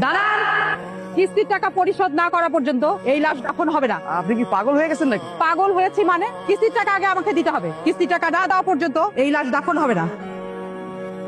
দাঁড়ান, কিস্তির টাকা পরিশোধ না করা পর্যন্ত এই লাশ দাফন হবে না। আপনি কি পাগল হয়ে গেছেন নাকি? পাগল হয়েছি মানে? কিস্তির টাকা আগে আমাকে দিতে হবে। কিস্তির টাকা না দেওয়া পর্যন্ত এই লাশ দাফন হবে না।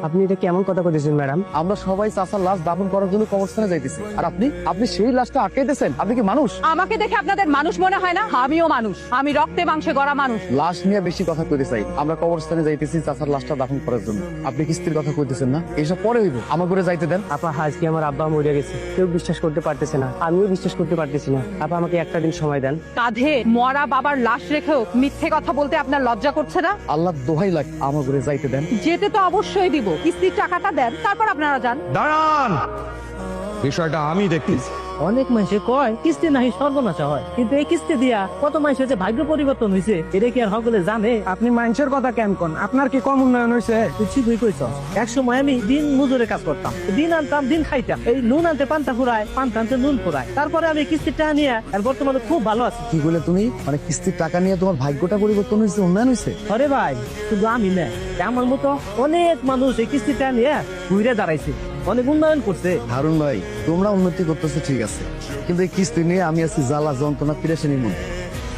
আপনি এটা কেমন কথা কইতেছেন ম্যাডাম? আমরা সবাই চাচার লাশ দাফন করার জন্য কবরস্থানে যাইতেছি, আর আপনি সেই লাশটা আটকাইতেছেন। আপনি কি মানুষ? আমাকে দেখে আপনাদের মানুষ মনে হয় না? আমিও মানুষ, আমি রক্তে মাংসে গড়া মানুষ। লাশ নিয়ে বেশি কথা কইতে চাই। আমরা কবরস্থানে যাইতেছি চাচার লাশটা দাফন করার জন্য। আপনি কিস্তির কথা কইতেছেন না? এইসব পরে হইব, আমার করে যাইতে দেন। আপা, আজকে আমার আব্বা মরে গেছে, কেউ বিশ্বাস করতে পারতেছে না, আমিও বিশ্বাস করতে পারতেছি না। আপা, আমাকে একটা দিন সময় দেন। কাঁধে মরা বাবার লাশ রেখেও মিথ্যে কথা বলতে আপনার লজ্জা করছে না? আল্লাহ দোহাই লাগ, আমার করে যাইতে দেন। যেতে তো অবশ্যই দিব, কিস্তির টাকাটা দেন, তারপর আপনারা যান। দাঁড়ান, বিষয়টা আমি দেখতেছি। অনেক মানুষে কয় কিস্তি নাহি সর্বনাশা হয়, কিন্তু এই কিস্তি দিয়া কত মানুষের যে ভাগ্য পরিবর্তন হয়েছে এটা কি আর সকলে জানে? আপনি মানুষের কথা কেন কোন? আপনার কি কম উন্নয়ন হয়েছে? তুই ঠিকই কইছ। এক সময় আমি দিন মজুরে কাজ করতাম, দিন আনতাম দিন খাইতাম, এই নুন আনতে পান্তা ফুরায়, পান্তা আনতে নুন ফুরায়। তারপরে আমি কিস্তির টাকা নিয়ে আর বর্তমানে খুব ভালো আছি। কি বলে তুমি? মানে কিস্তির টাকা নিয়ে তোমার ভাগ্যটা পরিবর্তন হয়েছে, উন্নয়ন হয়েছে? আরে ভাই, শুধু আমি না, আমার মতো অনেক মানুষ এই কিস্তির টাকা নিয়ে ঘুরে দাঁড়াইছে, অনেক উন্নয়ন করছে। হারুন ভাই, তোমরা উন্নতি করতেছো ঠিক আছে, কিন্তু এই কিস্তি নিয়ে আমি আছি জ্বালা যন্ত্রণা পেরেশানির মধ্যে।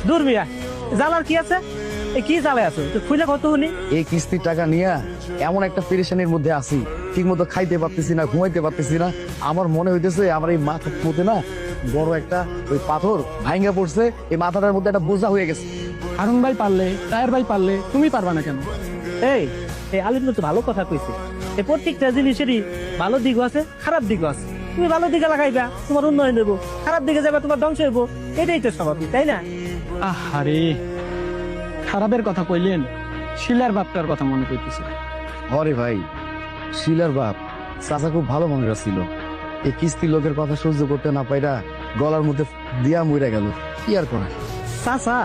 দূর মিয়া, জ্বালার কি আছে? এই কি জ্বালায় আছো? তো খুলে কত উনি। এই কিস্তির টাকা নিয়ে এমন একটা পেরেশানির মধ্যে আছি, ঠিক মতো খাইতে পারতেছি না, ঘুমাইতে পারতেছি না। আমার মনে হইতেছে আমার এই মাথার মধ্যে না বড় একটা ওই পাথর ভাঙ্গা পড়ছে, এই মাথাটার মধ্যে একটা বোঝা হয়ে গেছে। হারুন ভাই পারলে, টায়ার ভাই পারলে, তুমি পারবা না কেন? এই এই আলিম তো ভালো কথা কইছে। এই প্রত্যেকটা জিনিসেরই ভালো দিকও আছে, খারাপ দিকও আছে। তুমি ভালো দিকে লাগাইবা, তোমার উন্নয়ন হইব, খারাপ দিকে যাবে, তোমার ধ্বংস হইব। এটাই তো স্বাভাবিক, তাই না? আহারে, খারাপের কথা কইলেন, শিলার বাপটার কথা মনে করতেছে। হরে ভাই, শিলার বাপ চাচা খুব ভালো মনের ছিল। এই কিস্তির লোকের কথা সহ্য করতে না পাইরা গলার মধ্যে দিয়া মইরা গেল। কি আর করা? চাচা